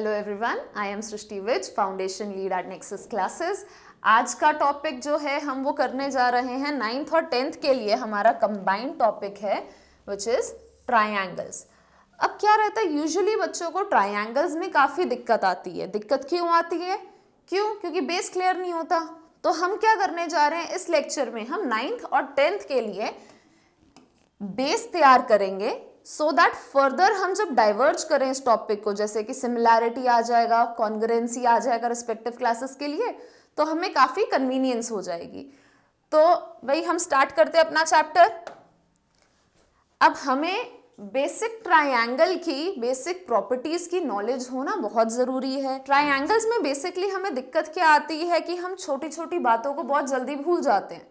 Hello everyone, I am Srishti Vij, foundation lead at Nexus classes. आज का topic जो है हम वो करने जा रहे हैं 9th और 10th के लिए। हमारा कंबाइंड टॉपिक है विच इज ट्राइंगल्स। अब क्या रहता है, यूजुअली बच्चों को ट्राइंगल्स में काफ़ी दिक्कत आती है। दिक्कत क्यों आती है? क्योंकि बेस क्लियर नहीं होता। तो हम क्या करने जा रहे हैं इस लेक्चर में, हम 9th और 10th के लिए बेस तैयार करेंगे सो दैट फर्दर हम जब डाइवर्ज करें इस टॉपिक को, जैसे कि सिमिलैरिटी आ जाएगा, कॉन्ग्रुएंसी आ जाएगा रिस्पेक्टिव क्लासेस के लिए, तो हमें काफ़ी कन्वीनियंस हो जाएगी। तो भाई हम स्टार्ट करते हैं अपना चैप्टर। अब हमें बेसिक ट्राइंगल की बेसिक प्रॉपर्टीज की नॉलेज होना बहुत ज़रूरी है। ट्राइंगल्स में बेसिकली हमें दिक्कत क्या आती है कि हम छोटी छोटी बातों को बहुत जल्दी भूल जाते हैं।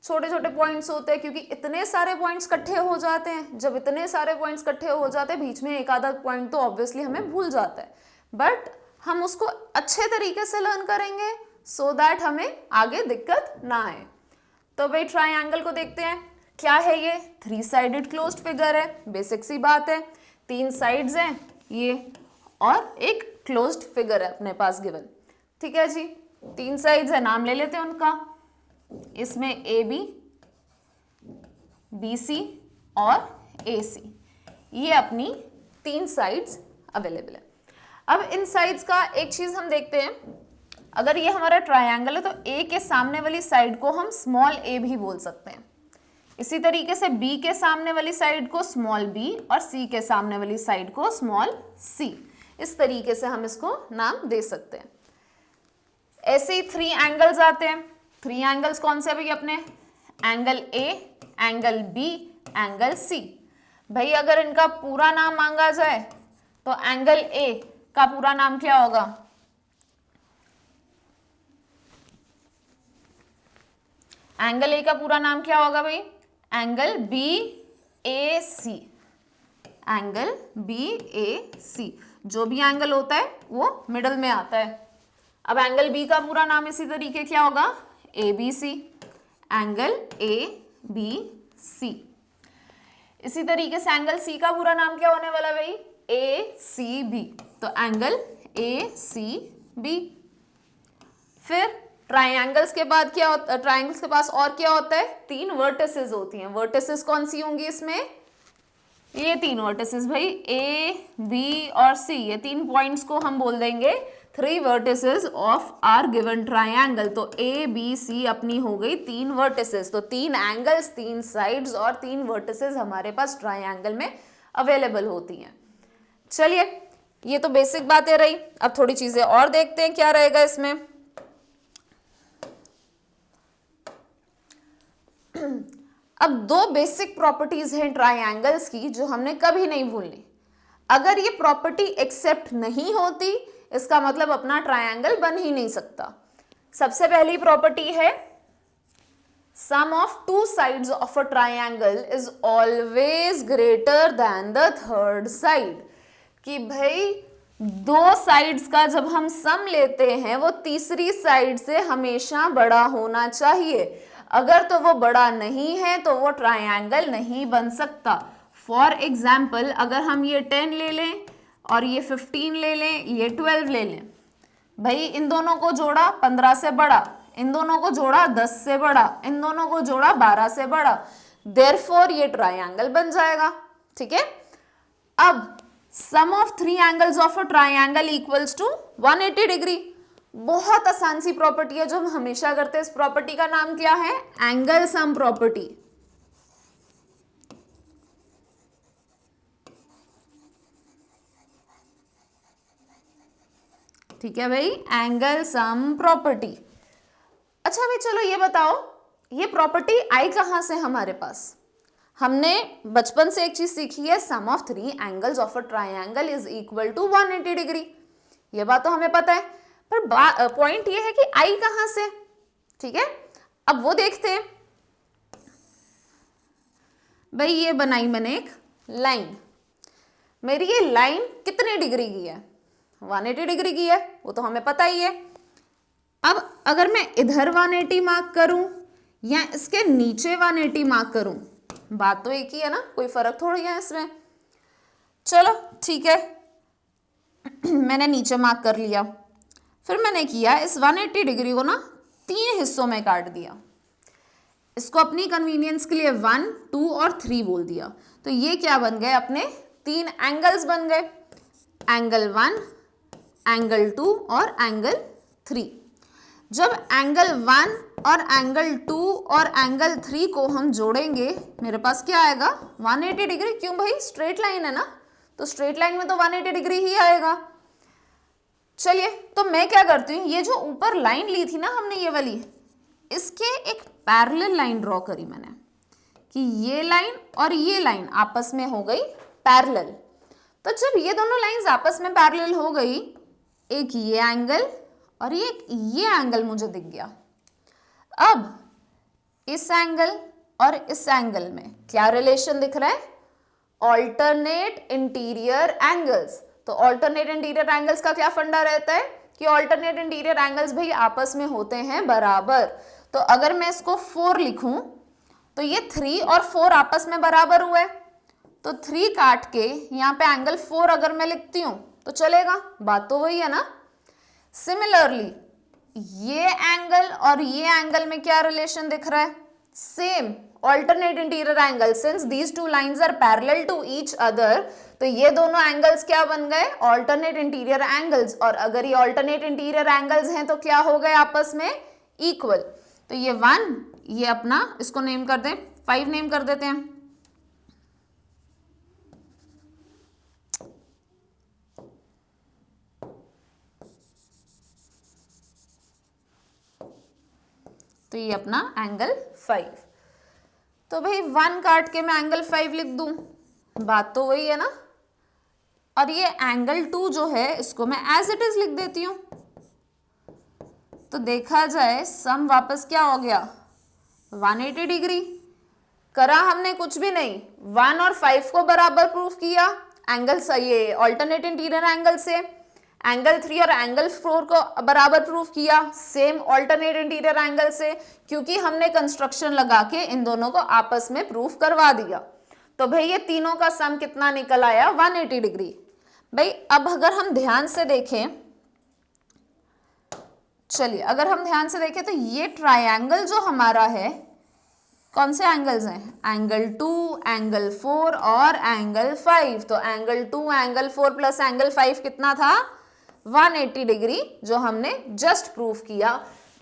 छोटे छोटे पॉइंट्स होते हैं क्योंकि इतने सारे पॉइंट्स इकट्ठे हो जाते हैं। जब इतने सारे पॉइंट्स इकट्ठे हो जाते हैं, बीच में एक आधा पॉइंट तो ऑब्वियसली हमें भूल जाता है, बट हम उसको अच्छे तरीके से लर्न करेंगे सो दैट हमें आगे दिक्कत ना आए। तो भाई ट्राइंगल को देखते हैं। क्या है ये? 3 साइडेड क्लोज्ड फिगर है। बेसिक सी बात है, 3 साइड्स हैं ये और एक क्लोज्ड फिगर है अपने पास गिवन। ठीक है जी, 3 साइड्स है, नाम ले लेते हैं उनका। इसमें ए बी, बी सी और ए सी, ये अपनी 3 साइड्स अवेलेबल है। अब इन साइड्स का एक चीज हम देखते हैं। अगर ये हमारा ट्रायंगल है तो ए के सामने वाली साइड को हम स्मॉल ए भी बोल सकते हैं। इसी तरीके से बी के सामने वाली साइड को स्मॉल बी और सी के सामने वाली साइड को स्मॉल सी, इस तरीके से हम इसको नाम दे सकते हैं। ऐसे ही 3 एंगल्स आते हैं। 3 एंगल्स कौन से भाई अपने? Angle A, angle B, angle C. भाई अगर इनका पूरा नाम मांगा जाए तो एंगल ए का पूरा नाम क्या होगा? एंगल ए का पूरा नाम क्या होगा भाई? एंगल बी ए सी। एंगल बी ए सी, जो भी एंगल होता है वो मिडल में आता है। अब एंगल बी का पूरा नाम इसी तरीके क्या होगा? A B C. Angle A B C. इसी तरीके से एंगल सी का पूरा नाम क्या होने वाला भाई? ए सी बी। तो एंगल ए सी बी। फिर ट्राइंगल्स के बाद क्या होता है? ट्राइंगल्स के पास और क्या होता है? 3 वर्टिसेस होती हैं। वर्टिसेस कौन सी होंगी इसमें? ये 3 वर्टिसेस भाई, ए बी और सी, ये 3 पॉइंट्स को हम बोल देंगे 3 vertices of our given triangle. तो ए बी सी अपनी हो गई 3 वर्टिसेस। तो 3 एंगल्स, 3 साइड्स और 3 वर्टिसेस हमारे पास ट्राइंगल में अवेलेबल होती हैं। चलिए, ये तो बेसिक बातें रही। अब थोड़ी चीजें और देखते हैं क्या रहेगा इसमें। अब 2 बेसिक प्रॉपर्टीज हैं ट्राइंगल्स की जो हमने कभी नहीं भूलनी। अगर ये प्रॉपर्टी एक्सेप्ट नहीं होती, इसका मतलब अपना ट्राइंगल बन ही नहीं सकता। सबसे पहली प्रॉपर्टी है sum of 2 sides of a triangle is always greater than the third side. कि भाई 2 साइड्स का जब हम सम लेते हैं वो तीसरी साइड से हमेशा बड़ा होना चाहिए। अगर तो वो बड़ा नहीं है तो वो ट्राइंगल नहीं बन सकता। फॉर एग्जाम्पल, अगर हम ये 10 ले लें और ये 15 ले लें, ये 12 ले लें, भाई इन दोनों को जोड़ा 15 से बड़ा, इन दोनों को जोड़ा 10 से बड़ा, इन दोनों को जोड़ा 12 से बड़ा, देयरफॉर ये ट्राइंगल बन जाएगा। ठीक है। अब sum of 3 angles of a triangle equals to 180 degree. बहुत आसान सी प्रॉपर्टी है जो हम हमेशा करते हैं। इस प्रॉपर्टी का नाम क्या है? Angle sum property. ठीक है भाई, एंगल सम प्रॉपर्टी। अच्छा भाई चलो ये बताओ, ये प्रॉपर्टी आई कहां से हमारे पास? हमने बचपन से एक चीज सीखी है, sum of 3 angles of a triangle is equal to 180 degree. ये बात तो हमें पता है, पर पॉइंट ये है कि आई कहां से। ठीक है, अब वो देखते हैं। भाई ये बनाई मैंने एक लाइन। मेरी ये लाइन कितने डिग्री की है? 180 डिग्री की है, वो तो हमें पता ही है। अब अगर मैं इधर 180 मार्क करूं या इसके नीचे 180 मार्क करूं, बात तो एक ही है ना, कोई फर्क थोड़ी है इसमें। चलो ठीक है, मैंने नीचे मार्क कर लिया। फिर मैंने किया इस 180 डिग्री को ना 3 हिस्सों में काट दिया। इसको अपनी कन्वीनियंस के लिए 1, 2 और 3 बोल दिया। तो ये क्या बन गए, अपने 3 एंगल्स बन गए, एंगल 1, एंगल 2 और एंगल 3। जब एंगल 1 और एंगल 2 और एंगल 3 को हम जोड़ेंगे, मेरे पास क्या आएगा, 180 डिग्री। क्यों भाई, स्ट्रेट लाइन है ना, तो स्ट्रेट लाइन में तो 180 डिग्री ही आएगा। चलिए, तो मैं क्या करती हूँ, ये जो ऊपर लाइन ली थी ना हमने, ये वाली, इसके एक पैरेलल लाइन ड्रॉ करी मैंने कि ये लाइन और ये लाइन आपस में हो गई पैरेलल। तो जब ये दोनों लाइंस आपस में पैरेलल हो गई, एक ये एंगल और ये एंगल मुझे दिख गया। अब इस एंगल और इस एंगल में क्या रिलेशन दिख रहा है, ऑल्टरनेट इंटीरियर एंगल्स। तो ऑल्टरनेट इंटीरियर एंगल्स का क्या फंडा रहता है कि ऑल्टरनेट इंटीरियर एंगल्स भाई आपस में होते हैं बराबर। तो अगर मैं इसको 4 लिखूं तो ये 3 और 4 आपस में बराबर हुए, तो 3 काट के यहाँ पे एंगल 4 अगर मैं लिखती हूं तो चलेगा, बात तो वही है ना। सिमिलरली ये एंगल और ये एंगल में क्या रिलेशन दिख रहा है, same alternate interior angle. Since these two lines are parallel to each other, तो ये दोनों एंगल्स क्या बन गए, ऑल्टरनेट इंटीरियर एंगल्स। और अगर ये ऑल्टरनेट इंटीरियर एंगल्स हैं तो क्या हो गए आपस में, इक्वल। तो ये 1, ये अपना इसको नेम कर दें, 5 नेम कर देते हैं। तो ये अपना एंगल 5। तो भाई 1 काट के मैं एंगल 5 लिख दूं, बात तो वही है ना। और ये एंगल 2 जो है इसको मैं एज इट इज लिख देती हूं। तो देखा जाए सम वापस क्या हो गया, 180 डिग्री। करा हमने कुछ भी नहीं, 1 और 5 को बराबर प्रूफ किया एंगल, ये ऑल्टरनेट इंटीरियर एंगल से। एंगल 3 और एंगल 4 को बराबर प्रूफ किया सेम ऑल्टरनेट इंटीरियर एंगल से, क्योंकि हमने कंस्ट्रक्शन लगा के इन दोनों को आपस में प्रूफ करवा दिया। तो भाई ये तीनों का सम कितना निकल आया, 180 डिग्री। भाई अब अगर हम ध्यान से देखें, चलिए अगर हम ध्यान से देखें तो ये ट्रायंगल जो हमारा है, कौन से एंगल्स हैं, एंगल 2, एंगल 4 और एंगल 5। तो एंगल 2, एंगल 4 प्लस एंगल 5 कितना था, 180 डिग्री, जो हमने जस्ट प्रूफ किया।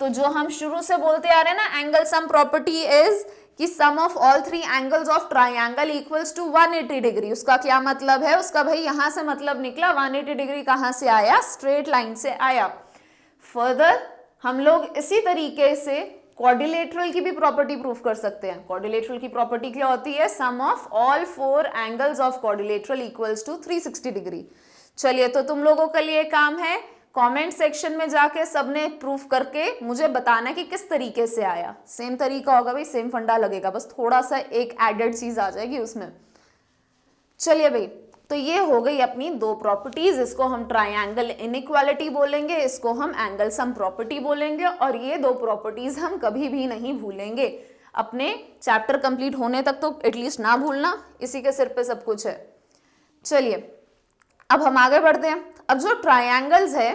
तो जो हम शुरू से बोलते आ रहे हैं ना, एंगल सम प्रॉपर्टी इज कि sum of all 3 angles of triangle equals to 180 degree. उसका क्या मतलब है, उसका भाई यहां से मतलब निकला 180 डिग्री कहां से आया, स्ट्रेट लाइन से आया। फर्दर हम लोग इसी तरीके से क्वाड्रिलेटरल की भी प्रॉपर्टी प्रूफ कर सकते हैं। क्वाड्रिलेटरल की प्रॉपर्टी क्या होती है, sum of all 4 angles of quadrilateral equals to 360 degree. चलिए, तो तुम लोगों के लिए काम है कमेंट सेक्शन में जाके सबने प्रूफ करके मुझे बताना कि किस तरीके से आया। सेम तरीका होगा भाई, सेम फंडा लगेगा, बस थोड़ा सा एक एडेड चीज आ जाएगी उसमें। चलिए भाई, तो ये हो गई अपनी 2 प्रॉपर्टीज। इसको हम ट्रायंगल इनइक्वालिटी बोलेंगे, इसको हम एंगल सम प्रॉपर्टी बोलेंगे। और ये 2 प्रॉपर्टीज हम कभी भी नहीं भूलेंगे, अपने चैप्टर कंप्लीट होने तक तो एटलीस्ट ना भूलना, इसी के सिर पे सब कुछ है। चलिए अब हम आगे बढ़ते हैं। अब जो ट्रायंगल्स है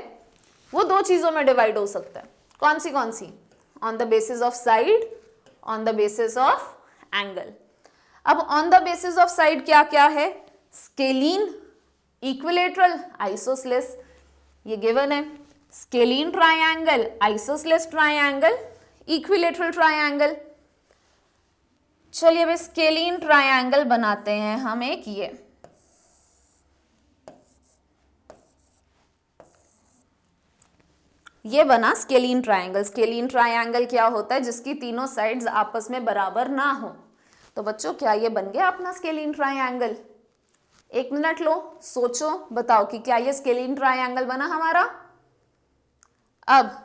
वो 2 चीजों में डिवाइड हो सकता है। कौन सी, on the basis of side, on the basis of angle. अब on the basis of side क्या क्या है, स्केलीन, इक्विलेटरल, आइसोसेलेस, ये गिवन है। Scalene triangle, isosceles triangle, equilateral triangle. चलिए अब स्केलीन ट्रायंगल बनाते हैं हम एक, ये बना स्केलीन ट्रायंगल। स्केलीन ट्रायंगल क्या होता है, जिसकी तीनों साइड्स आपस में बराबर ना हो। तो बच्चों क्या ये बन गया अपना स्केलीन ट्रायंगल। 1 मिनट लो, सोचो, बताओ कि क्या ये स्केलीन ट्रायंगल बना हमारा। अब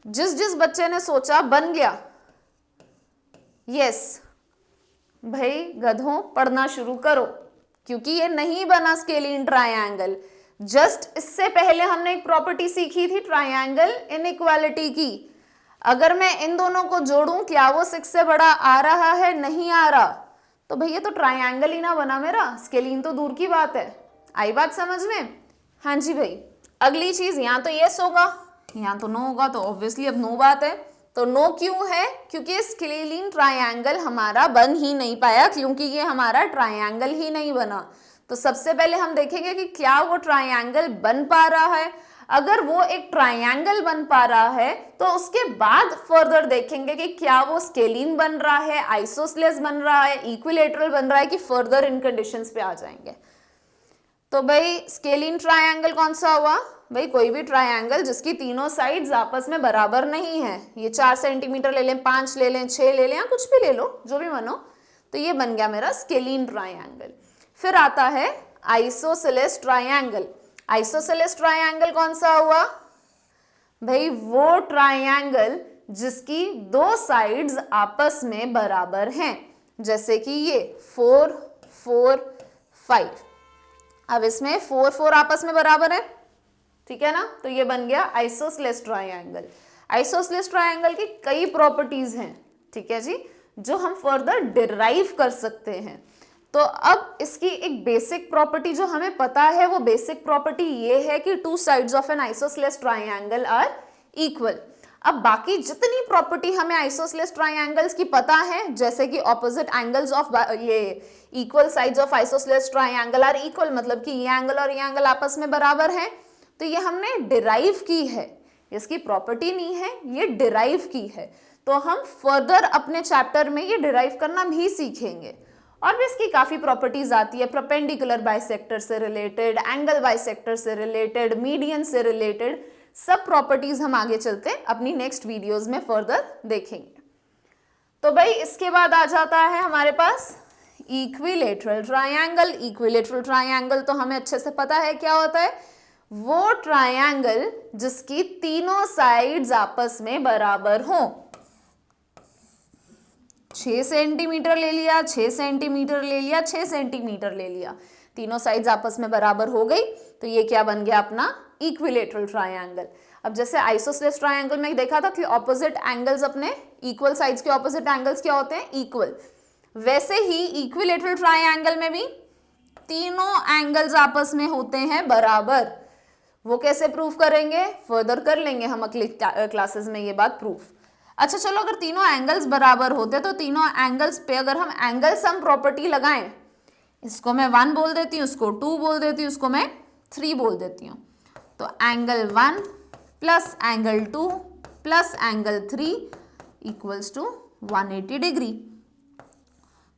जिस जिस बच्चे ने सोचा बन गया, यस भाई गधों पढ़ना शुरू करो, क्योंकि ये नहीं बना स्केलीन ट्रायंगल। जस्ट इससे पहले हमने एक प्रॉपर्टी सीखी थी ट्रायंगल इनइक्वालिटी की। अगर मैं इन दोनों को जोड़ूं, क्या वो 6 से बड़ा आ रहा है, नहीं आ रहा, तो भैया तो ट्रायंगल ही ना बना मेरा, स्केलीन तो दूर की बात है। आई बात समझ में, हाँ जी भाई, अगली चीज, यहाँ तो यस होगा, यहाँ तो नो होगा, तो ऑब्वियसली अब नो बात है। तो नो क्यों है? क्योंकि स्केलीन ट्रायंगल हमारा बन ही नहीं पाया, क्योंकि ये हमारा ट्रायंगल ही नहीं बना। तो सबसे पहले हम देखेंगे कि क्या वो ट्रायंगल बन पा रहा है। अगर वो एक ट्रायंगल बन पा रहा है तो उसके बाद फर्दर देखेंगे कि क्या वो स्केलीन बन रहा है, आइसोसेलेस बन रहा है, इक्विलेटरल बन रहा है, कि फर्दर इन कंडीशंस पे आ जाएंगे। तो भाई स्केलीन ट्रायंगल कौन सा हुआ? भाई कोई भी ट्रायंगल जिसकी तीनों साइड्स आपस में बराबर नहीं है। ये 4 सेंटीमीटर ले लें, 5 ले लें, 6 ले लें, या कुछ भी ले लो, जो भी मानो। तो ये बन गया मेरा स्केलीन ट्रायंगल। फिर आता है आइसोसेलेस ट्रायंगल। आइसोसेलेस ट्रायंगल कौन सा हुआ? भाई वो ट्रायंगल जिसकी दो साइड्स आपस में बराबर हैं, जैसे कि ये 4 4 5। अब इसमें 4 4 आपस में बराबर है, ठीक है ना? तो ये बन गया आइसोसेलेस ट्रायंगल। आइसोसेलेस ट्रायंगल की कई प्रॉपर्टीज हैं, ठीक है जी, जो हम फर्दर डिराइव कर सकते हैं। तो अब इसकी एक बेसिक प्रॉपर्टी जो हमें पता है, वो बेसिक प्रॉपर्टी ये है कि two sides of an isosceles triangle are equal. अब बाकी जितनी प्रॉपर्टी हमें आइसोसेलेस ट्रायंगल्स की पता है, जैसे कि ऑपोजिट एंगल्स ऑफ ये equal sides of isosceles triangle are equal, मतलब कि ये एंगल और ये एंगल आपस में बराबर है, तो ये हमने डिराइव की है। इसकी प्रॉपर्टी नहीं है, ये डिराइव की है। तो हम फर्दर अपने चैप्टर में ये डिराइव करना भी सीखेंगे। और भी इसकी काफी प्रॉपर्टीज आती है, परपेंडिकुलर बाइसेक्टर से रिलेटेड, एंगल बाइसेक्टर से रिलेटेड, मीडियन से रिलेटेड, सब प्रॉपर्टीज हम आगे चलते अपनी नेक्स्ट वीडियोस में फर्दर देखेंगे। तो भाई इसके बाद आ जाता है हमारे पास इक्विलेटरल ट्रायंगल। इक्विलेटरल ट्रायंगल तो हमें अच्छे से पता है क्या होता है, वो ट्रायंगल जिसकी तीनों साइड्स आपस में बराबर हो। 6 सेंटीमीटर ले लिया, 6 सेंटीमीटर ले लिया, 6 सेंटीमीटर ले लिया, तीनों साइड्स आपस में बराबर हो गई, तो ये क्या बन गया अपना इक्विलेटरल ट्रायंगल। अब जैसे आइसोसेलेस ट्रायंगल में देखा था कि ऑपोजिट एंगल्स अपने इक्वल साइड्स के ऑपोजिट एंगल्स क्या होते हैं, इक्वल। वैसे ही इक्विलेटरल ट्रायंगल में भी तीनों एंगल्स आपस में होते हैं बराबर। वो कैसे प्रूफ करेंगे, फर्दर कर लेंगे हम अगली क्लासेस में ये बात प्रूफ। अच्छा चलो, अगर तीनों एंगल्स बराबर होते तो तीनों एंगल्स पे अगर हम एंगल सम प्रॉपर्टी लगाएं, इसको मैं 1 बोल देती हूँ, उसको 2 बोल देती हूँ, उसको मैं 3 बोल देती हूँ, तो angle 1 plus angle 2 plus angle 3 equals to 180 degree.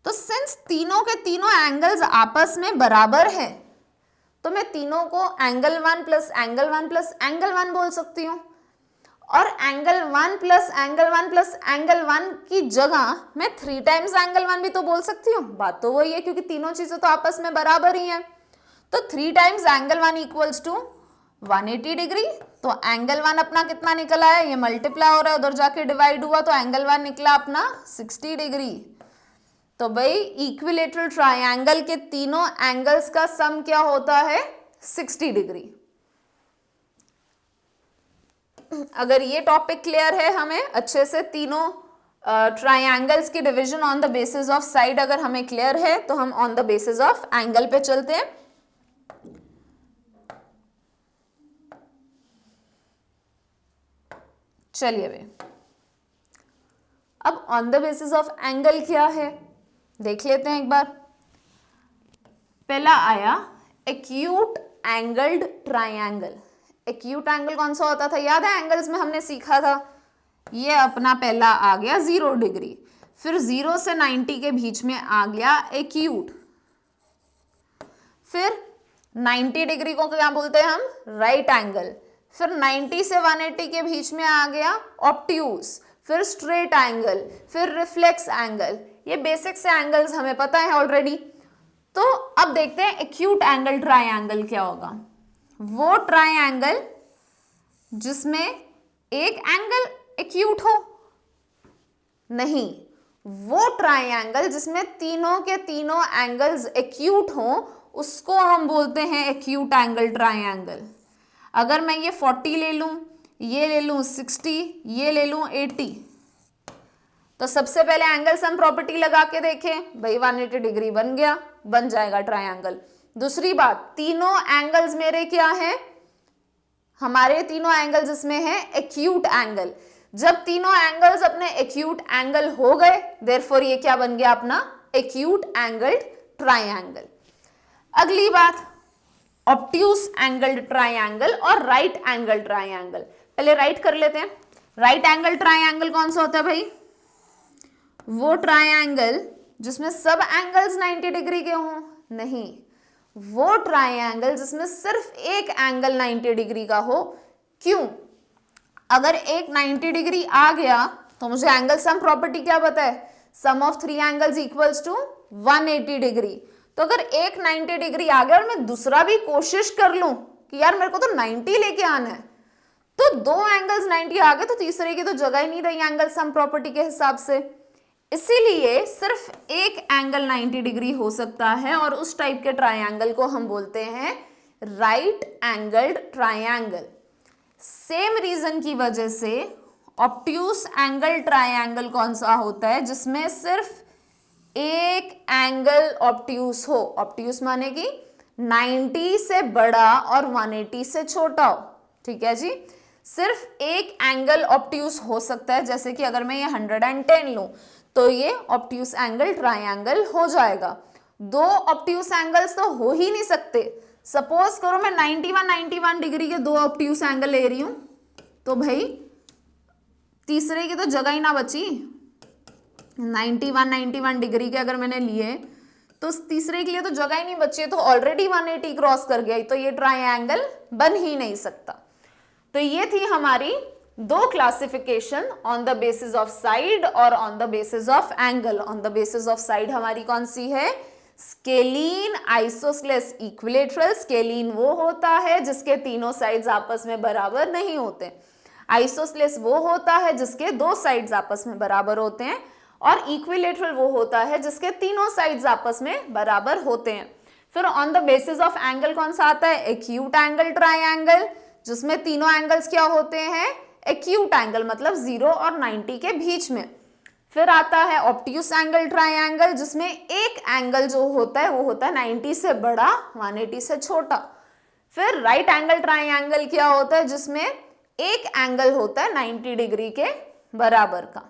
तो सिंस तीनों के तीनों एंगल्स आपस में बराबर है, तो मैं तीनों को angle 1 plus angle 1 plus angle 1 बोल सकती हूँ, और angle 1 plus angle 1 plus angle 1 की जगह मैं 3 टाइम्स एंगल 1 भी तो बोल सकती हूँ। बात तो वही है, क्योंकि तीनों चीजें तो आपस में बराबर ही हैं। तो 3 times angle 1 equals to 180 degree. तो एंगल 1 अपना कितना निकला है, ये मल्टीप्लाई हो रहा है, उधर जाके डिवाइड हुआ, तो एंगल 1 निकला अपना 60 डिग्री। तो भाई इक्विलेटरल ट्रायंगल के तीनों एंगल्स का सम क्या होता है, 60 डिग्री। अगर ये टॉपिक क्लियर है हमें अच्छे से, तीनों ट्रायंगल्स की division on the basis of side अगर हमें क्लियर है, तो हम on the basis of angle पे चलते हैं। चलिए भाई, अब on the basis of angle क्या है देख लेते हैं एक बार। पहला आया acute angled triangle. Acute angle कौन सा होता था, याद है एंगल्स में हमने सीखा था, ये अपना पहला आ गया 0 डिग्री, फिर 0 से 90 के बीच में आ गया एक्यूट, फिर 90 डिग्री को क्या बोलते हैं हम, राइट एंगल, फिर 90 से 180 के बीच में आ गया ऑब्ट्यूज, फिर स्ट्रेट एंगल, फिर रिफ्लेक्स एंगल। ये बेसिक से एंगल्स हमें पता है ऑलरेडी। तो अब देखते हैं एक्यूट एंगल ट्रायंगल क्या होगा। वो ट्रायंगल जिसमें एक एंगल एक्यूट हो, नहीं, वो ट्रायंगल जिसमें तीनों के तीनों एंगल्स एक्यूट हो, उसको हम बोलते हैं एक्यूट एंगल ट्रायंगल। अगर मैं ये 40 ले लूं, ये ले लूं 60, ये ले लूं 80, तो सबसे पहले एंगल सम प्रॉपर्टी लगा के देखें, भाई 180 डिग्री बन गया, बन जाएगा ट्रायंगल। दूसरी बात, तीनों एंगल्स मेरे क्या हैं, हमारे तीनों एंगल्स इसमें हैं एक्यूट एंगल। जब तीनों एंगल्स अपने एक्यूट एंगल हो गए, देयरफॉर ये क्या बन गया अपना एक्यूट एंगल्ड ट्राइंगल। अगली बात, ऑब्ट्यूस एंगल्ड ट्राइंगल और राइट एंगल ट्राइंगल। पहले राइट कर लेते हैं। राइट एंगल ट्राइंगल कौन सा होता है भाई, वो ट्राइंगल जिसमें सब एंगल्स 90 डिग्री के हों, नहीं, वो ट्राइंगल जिसमें सिर्फ एक एंगल 90 डिग्री का हो। क्यों, अगर एक 90 डिग्री आ गया तो मुझे एंगल सम प्रॉपर्टी क्या पता है, sum of three angles equals to 180 degree. तो अगर एक 90 डिग्री आ गया और मैं दूसरा भी कोशिश कर लूं कि यार मेरे को तो 90 लेके आना है, तो दो एंगल्स 90 आ गए तो तीसरे की तो जगह ही नहीं रही एंगल सम प्रॉपर्टी के हिसाब से। इसीलिए सिर्फ एक एंगल 90 डिग्री हो सकता है और उस टाइप के ट्राइंगल को हम बोलते हैं right angled triangle. Same reason की वजह से ऑब्ट्यूस एंगल ट्राइंगल कौन सा होता है, जिसमें सिर्फ एक एंगल ऑब्ट्यूस हो। ऑब्ट्यूस माने कि 90 से बड़ा और 180 से छोटा हो, ठीक है जी। सिर्फ एक एंगल ऑब्ट्यूस हो सकता है, जैसे कि अगर मैं ये 110 लूं तो ये ऑब्ट्यूस एंगल ट्राइंगल हो जाएगा। दो ऑब्ट्यूस एंगल्स तो हो ही नहीं सकते। सपोज करो मैं 91 डिग्री के दो ऑब्ट्यूस एंगल ले रही हूं, तो भाई तीसरे की तो जगह ही ना बची। 91 डिग्री के अगर मैंने लिए तो तीसरे के लिए तो जगह ही नहीं बची, तो ऑलरेडी 180 क्रॉस कर गया, तो ये ट्राइंगल बन ही नहीं सकता। तो ये थी हमारी दो classification, on the basis of side और on the basis of angle. On the basis of side हमारी कौन सी है, स्केलीन, आइसोस्सेलेस, इक्विलेटरल। स्केलीन वो होता है जिसके तीनों साइड्स आपस में बराबर नहीं होते। आइसोस्सेलेस वो होता है जिसके दो साइड्स आपस में बराबर होते हैं, और इक्विलेटरल वो होता है जिसके तीनों साइड्स आपस में बराबर होते हैं। फिर on the basis of angle कौन सा आता है, एक्यूट एंगल ट्राइंगल, जिसमें तीनों एंगल्स क्या होते हैं, एक्यूट एंगल, मतलब 0 और 90 के बीच में। फिर आता है ऑब्ट्यूस एंगल ट्राइंगल, जिसमें एक एंगल जो होता है वो होता है 90 से बड़ा, 180 से छोटा। फिर राइट एंगल ट्राइंगल क्या होता है, जिसमें एक एंगल होता है 90 डिग्री के बराबर का।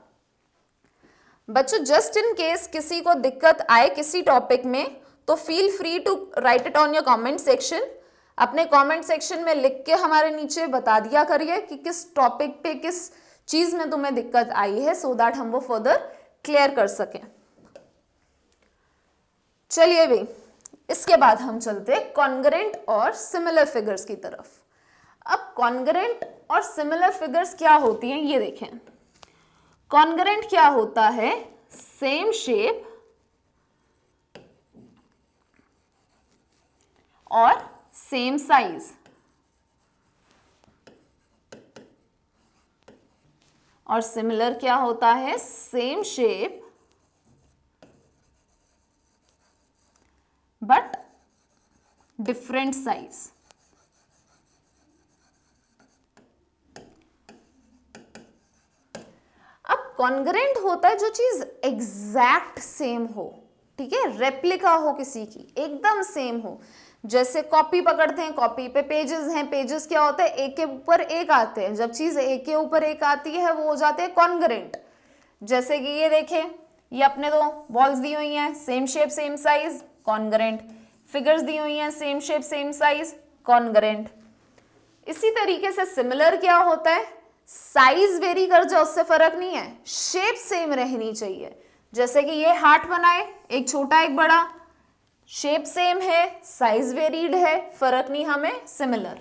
बच्चों जस्ट इन केस किसी को दिक्कत आए किसी टॉपिक में, तो feel free to write it on your comment section. अपने कमेंट सेक्शन में लिख के हमारे नीचे बता दिया करिए कि किस टॉपिक पे, किस चीज में तुम्हें दिक्कत आई है, सो दैट हम वो फर्दर क्लियर कर सकें। चलिए भाई, इसके बाद हम चलते हैं कॉन्ग्रेंट और सिमिलर फिगर्स की तरफ। अब कॉन्ग्रेंट और सिमिलर फिगर्स क्या होती हैं ये देखें। कॉन्ग्रेंट क्या होता है, सेम शेप और सेम साइज, और सिमिलर क्या होता है, same shape but different size. अब कॉन्ग्रेंट होता है जो चीज एग्जैक्ट सेम हो, ठीक है, रेप्लिका हो किसी की, एकदम सेम हो। जैसे कॉपी पकड़ते हैं, कॉपी पे पेजेस हैं, पेजेस क्या होता है, एक के ऊपर एक आते हैं। जब चीज एक के ऊपर एक आती है वो हो जाते हैं कॉन्ग्रेंट। जैसे कि ये देखें, ये अपने दो बॉल्स दी हुई हैं, same shape same size, congruent. Figures दी हुई हैं, same shape same size, congruent. इसी तरीके से सिमिलर क्या होता है, साइज वेरी कर जाए उससे फर्क नहीं है, शेप सेम रहनी चाहिए। जैसे कि ये हार्ट बनाए, एक छोटा एक बड़ा, शेप सेम है, साइज वेरीड है, फर्क नहीं हमें, सिमिलर।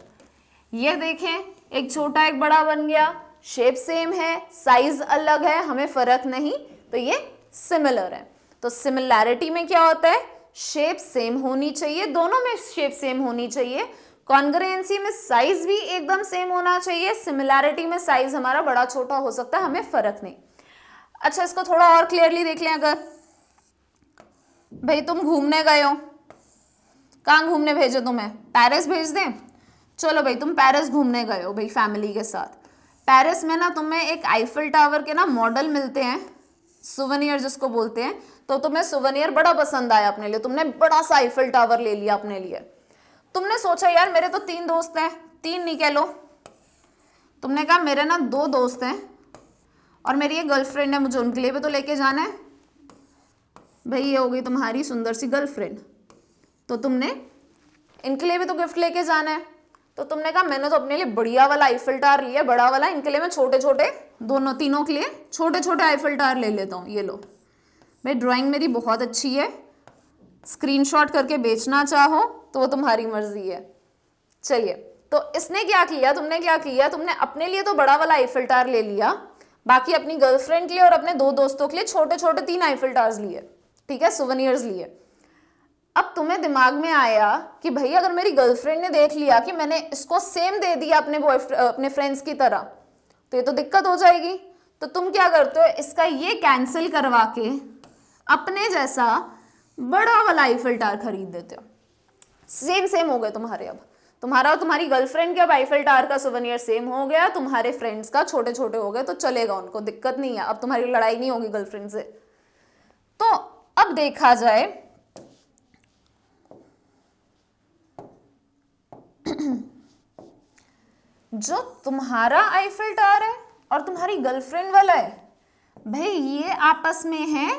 ये देखें, एक छोटा एक बड़ा बन गया, शेप सेम है, साइज अलग है, हमें फर्क नहीं, तो ये सिमिलर है। तो सिमिलैरिटी में क्या होता है, शेप सेम होनी चाहिए, दोनों में शेप सेम होनी चाहिए। कॉन्ग्रुएंसी में साइज भी एकदम सेम होना चाहिए, सिमिलैरिटी में साइज हमारा बड़ा छोटा हो सकता है, हमें फर्क नहीं। अच्छा, इसको थोड़ा और क्लियरली देख लें। अगर भाई तुम घूमने गए हो, कहाँ घूमने भेजे तुम्हें, पेरिस भेज दें, चलो भाई तुम पेरिस घूमने गए हो भाई फैमिली के साथ। पेरिस में ना तुम्हें एक आईफिल टावर के ना मॉडल मिलते हैं, सुवेनियर जिसको बोलते हैं, तो तुम्हें सुवेनियर बड़ा पसंद आया अपने लिए, तुमने बड़ा सा आईफिल टावर ले लिया अपने लिए। तुमने सोचा यार मेरे तो 3 दोस्त हैं, 3 नहीं कह लो, तुमने कहा मेरे ना 2 दोस्त हैं और मेरी एक गर्लफ्रेंड है, मुझे उनके लिए भी तो लेके जाना है। भाई ये हो गई तुम्हारी सुंदर सी गर्लफ्रेंड, तो तुमने इनके लिए भी तो गिफ्ट लेके जाना है। तो तुमने कहा मैंने तो अपने लिए बढ़िया वाला आईफिल टावर लिया, बड़ा वाला, इनके लिए मैं छोटे छोटे, दोनों तीनों के लिए छोटे छोटे आईफिल टावर ले लेता हूँ। ये लो भाई, ड्राइंग मेरी बहुत अच्छी है, स्क्रीनशॉट करके बेचना चाहो तो वो तुम्हारी मर्जी है। चलिए, तो इसने क्या किया, तुमने क्या किया, तुमने अपने लिए तो बड़ा वाला आईफिल टावर ले लिया, बाकी अपनी गर्लफ्रेंड के लिए और अपने 2 दोस्तों के लिए छोटे छोटे 3 आईफिल टावर्स लिए, ठीक है, सुवेनियर्स लिए। अब तुम्हें दिमाग में आया कि भाई अगर मेरी गर्लफ्रेंड ने देख लिया कि मैंने इसको सेम दे दिया अपने फ्रेंड्स की तरह, तो ये तो दिक्कत हो जाएगी। तो तुम क्या करते हो, इसका ये कैंसिल करवा के अपने जैसा बड़ा वाला आईफिल टावर खरीद देते हो। सेम सेम हो गए तुम्हारे, अब तुम्हारा और तुम्हारी गर्लफ्रेंड के अब आईफिल टावर का सुवेनियर सेम हो गया, तुम्हारे फ्रेंड्स का छोटे छोटे हो गए, तो चलेगा, उनको दिक्कत नहीं है, अब तुम्हारी लड़ाई नहीं होगी गर्लफ्रेंड से। तो अब देखा जाए जो तुम्हारा आईफिल टावर है और तुम्हारी गर्लफ्रेंड वाला है, भाई ये आपस में है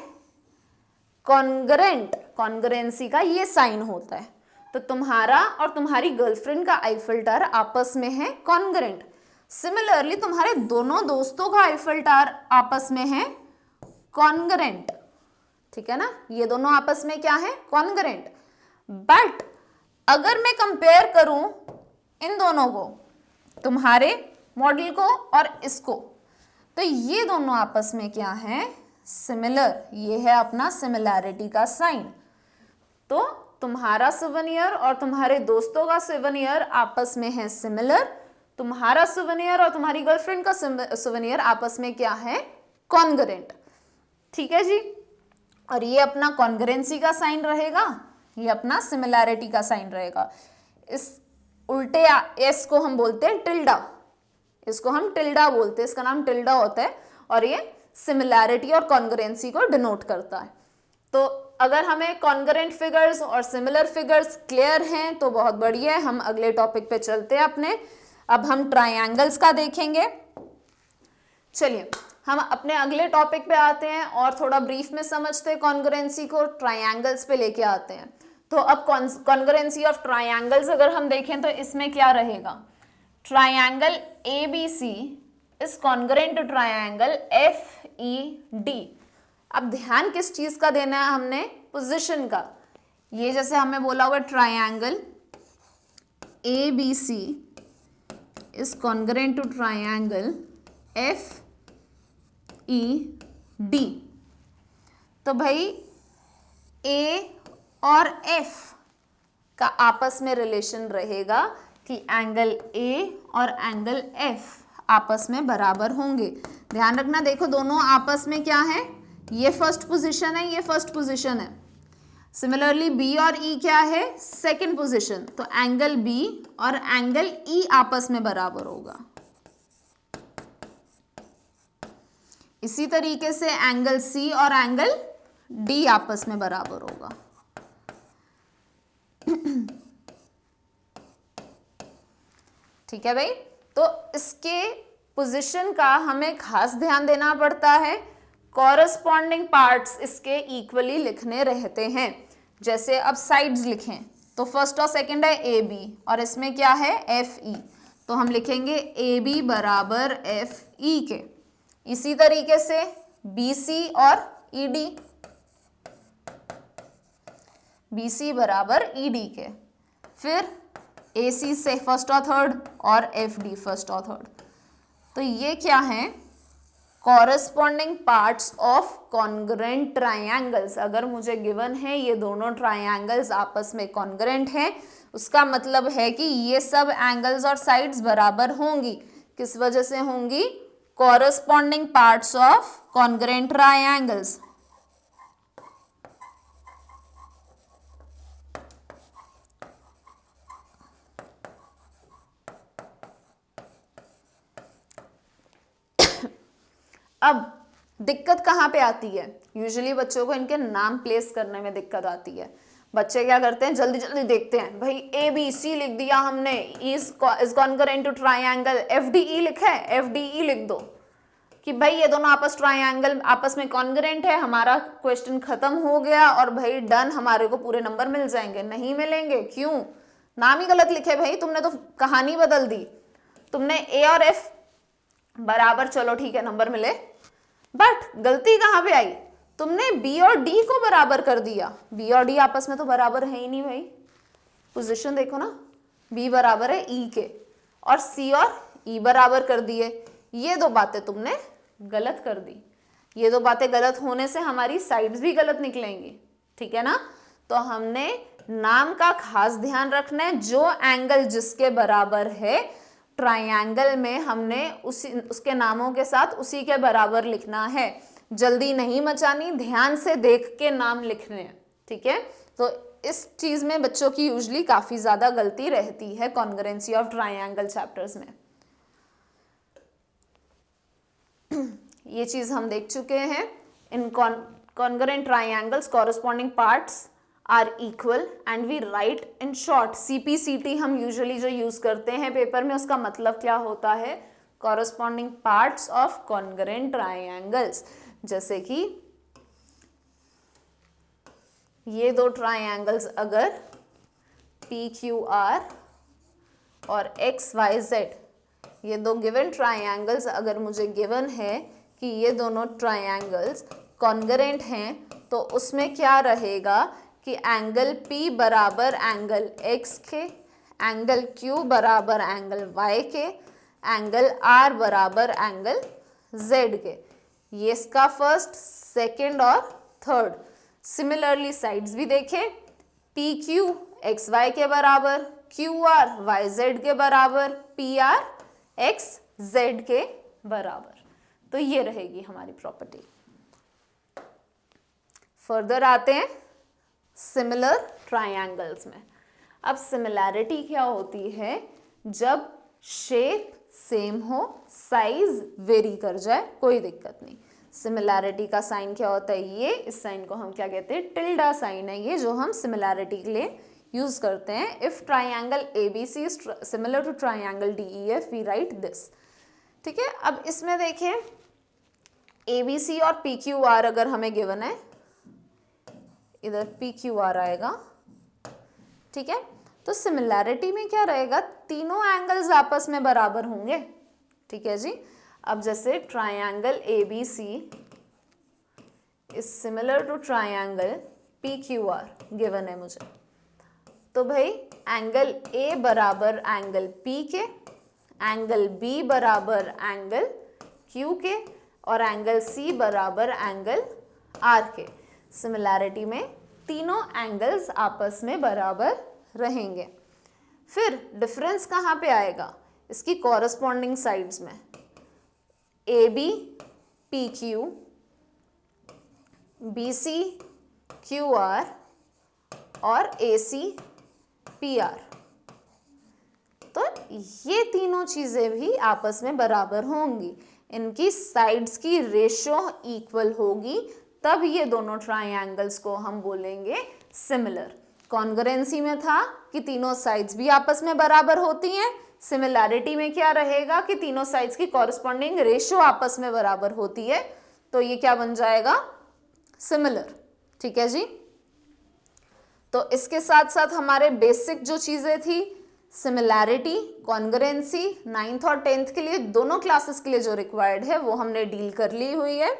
कॉन्ग्रेंट, कॉन्ग्रेंसी का ये साइन होता है। तो तुम्हारा और तुम्हारी गर्लफ्रेंड का आईफिल टावर आपस में है कॉन्ग्रेंट। सिमिलरली तुम्हारे दोनों दोस्तों का आईफिल टावर आपस में है कॉन्ग्रेंट, ठीक है ना, ये दोनों आपस में क्या है, कॉन्ग्रेंट। बट अगर मैं कंपेयर करूं इन दोनों को, तुम्हारे मॉडल को और इसको, तो ये दोनों आपस में क्या है, सिमिलर, ये है अपना सिमिलैरिटी का साइन। तो तुम्हारा सुवेनियर और तुम्हारे दोस्तों का सुवेनियर आपस में है सिमिलर, तुम्हारा सुवेनियर और तुम्हारी गर्लफ्रेंड का सुवेनियर आपस में क्या है, कॉन्ग्रेंट, ठीक है जी। और ये अपना कॉन्ग्रेंसी का साइन रहेगा, ये अपना सिमिलैरिटी का साइन रहेगा। इस उल्टे एस को हम बोलते हैं टिल्डा, इसको हम टिल्डा बोलते हैं, इसका नाम टिल्डा होता है, और ये सिमिलैरिटी और कॉन्ग्रेंसी को डिनोट करता है। तो अगर हमें कॉन्ग्रेंट फिगर्स और सिमिलर फिगर्स क्लियर हैं तो बहुत बढ़िया है, हम अगले टॉपिक पे चलते हैं अपने। अब हम ट्राइंगल्स का देखेंगे। चलिए हम अपने अगले टॉपिक पे आते हैं और थोड़ा ब्रीफ में समझते हैं कॉन्ग्रेंसी को, ट्राइंगल्स पे लेके आते हैं। तो अब कॉन्ग्रेंसी ऑफ ट्राइंगल्स अगर हम देखें तो इसमें क्या रहेगा, triangle ABC is congruent to triangle FED। अब ध्यान किस चीज का देना है हमने, पोजीशन का। ये जैसे हमें बोला हुआ triangle ABC is congruent to triangle FED, तो भाई A और F का आपस में रिलेशन रहेगा कि एंगल A और एंगल F आपस में बराबर होंगे। ध्यान रखना, देखो दोनों आपस में क्या है, ये फर्स्ट पोजीशन है, ये फर्स्ट पोजीशन है। सिमिलरली B और E क्या है, सेकंड पोजीशन, तो एंगल B और एंगल E आपस में बराबर होगा। इसी तरीके से एंगल C और एंगल D आपस में बराबर होगा। ठीक है भाई, तो इसके पोजीशन का हमें खास ध्यान देना पड़ता है। कॉरस्पॉन्डिंग पार्ट्स इसके इक्वली लिखने रहते हैं। जैसे अब साइड्स लिखें तो फर्स्ट और सेकंड है AB और इसमें क्या है FE, तो हम लिखेंगे AB बराबर FE के। इसी तरीके से BC और ED, BC बराबर ED के। फिर AC से फर्स्ट और थर्ड और FD फर्स्ट और थर्ड। तो ये क्या है, corresponding parts of congruent triangles. अगर मुझे गिवन है ये दोनों ट्राइंगल्स आपस में कॉन्ग्रेंट हैं, उसका मतलब है कि ये सब एंगल्स और साइड्स बराबर होंगी। किस वजह से होंगी, corresponding parts of congruent triangles. अब दिक्कत कहाँ पे आती है? यूजुअली बच्चों को इनके नाम प्लेस करने में दिक्कत आती है। बच्चे क्या करते हैं, जल्दी जल्दी देखते हैं, भाई ABC लिख दिया हमने, is concurrent to triangle, FDE लिखा है, FDE लिख दो कि भाई ये दोनों ट्राइंगल आपस में कॉन्करेंट है, हमारा क्वेश्चन खत्म हो गया और भाई डन, हमारे को पूरे नंबर मिल जाएंगे। नहीं मिलेंगे। क्यों? नाम ही गलत लिखे भाई, तुमने तो कहानी बदल दी। तुमने A और F बराबर, चलो ठीक है नंबर मिले, बट गलती कहाँ पे आई? तुमने B और D को बराबर कर दिया। B और D आपस में तो बराबर है ही नहीं भाई। पोजीशन देखो ना, B बराबर है E के और C और E बराबर कर दिए। ये दो बातें तुमने गलत कर दी। ये दो बातें गलत होने से हमारी साइड्स भी गलत निकलेंगी, ठीक है ना? तो हमने नाम का खास ध्यान रखना है, जो एंगल जिसके बराबर है ट्राइंगल में हमने उसके नामों के साथ उसी के बराबर लिखना है। जल्दी नहीं मचानी, ध्यान से देख के नाम लिखने हैं, ठीक है? तो इस चीज में बच्चों की यूजुअली काफी ज्यादा गलती रहती है कॉन्ग्रुएंसी ऑफ ट्राइंगल चैप्टर्स में। ये चीज हम देख चुके हैं। In congruent triangles corresponding parts are equal and we write in short. CPCT हम यूजुअली जो यूज करते हैं पेपर में, उसका मतलब क्या होता है? Corresponding parts of congruent triangles. जैसे कि ये दो ट्राइंगल्स अगर PQR और XYZ, ये दो गिवन ट्राइंगल्स अगर मुझे गिवन है कि ये दोनों ट्राइंगल्स कॉन्ग्रुएंट हैं, तो उसमें क्या रहेगा कि एंगल P बराबर एंगल X के, एंगल Q बराबर एंगल Y के, एंगल R बराबर एंगल Z के। ये इसका फर्स्ट, सेकंड और थर्ड। सिमिलरली साइड्स भी देखें, PQ XY के बराबर, QR YZ के बराबर, PR XZ के बराबर। तो ये रहेगी हमारी प्रॉपर्टी। फर्दर आते हैं सिमिलर ट्राइंगल्स में। अब सिमिलैरिटी क्या होती है? जब शेप सेम हो, साइज वेरी कर जाए, कोई दिक्कत नहीं। सिमिलैरिटी का साइन क्या होता है? ये, इस साइन को हम क्या कहते हैं? टिल्डा साइन है ये, जो हम सिमिलैरिटी के लिए यूज करते हैं। If triangle ABC is similar to triangle DEF we write this, ठीक है? अब इसमें देखें, ABC और PQR अगर हमें गिवन है, इधर PQR आएगा, ठीक है? तो सिमिलैरिटी में क्या रहेगा? तीनों एंगल्स आपस में बराबर होंगे, ठीक है जी? अब जैसे triangle ABC is similar to triangle PQR given है मुझे, तो भाई एंगल A बराबर एंगल P के, एंगल B बराबर एंगल Q के और एंगल C बराबर एंगल R के। सिमिलैरिटी में तीनों एंगल्स आपस में बराबर रहेंगे। फिर डिफरेंस कहाँ पे आएगा? इसकी कॉरेस्पॉन्डिंग साइड्स में। AB PQ, BC QR और AC PR। तो ये तीनों चीजें भी आपस में बराबर होंगी, इनकी साइड्स की रेशो इक्वल होगी, तब ये दोनों ट्राइंगल्स को हम बोलेंगे सिमिलर। कॉन्ग्रुएंसी में था कि तीनों साइड्स भी आपस में बराबर होती हैं, सिमिलैरिटी में क्या रहेगा कि तीनों साइड्स की कॉरेस्पॉन्डिंग रेशो आपस में बराबर होती है, तो ये क्या बन जाएगा? सिमिलर, ठीक है जी? तो इसके साथ साथ हमारे बेसिक जो चीजें थी, सिमिलैरिटी, कॉन्ग्रुएंसी, 9th और 10th के लिए दोनों क्लासेस के लिए जो रिक्वायर्ड है वो हमने डील कर ली हुई है।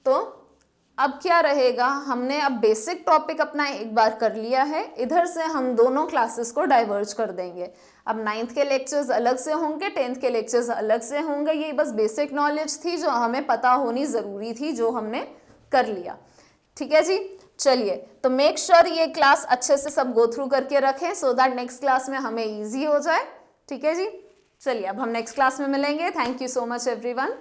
तो अब क्या रहेगा? हमने अब बेसिक टॉपिक अपना एक बार कर लिया है, इधर से हम दोनों क्लासेस को डाइवर्ज कर देंगे। अब 9th के लेक्चर्स अलग से होंगे, 10th के लेक्चर्स अलग से होंगे। ये बस बेसिक नॉलेज थी जो हमें पता होनी जरूरी थी, जो हमने कर लिया, ठीक है जी? चलिए, तो मेक श्योर ये क्लास अच्छे से सब गो थ्रू करके रखें, सो दैट नेक्स्ट क्लास में हमें इजी हो जाए, ठीक है जी? चलिए, अब हम नेक्स्ट क्लास में मिलेंगे। Thank you so much everyone.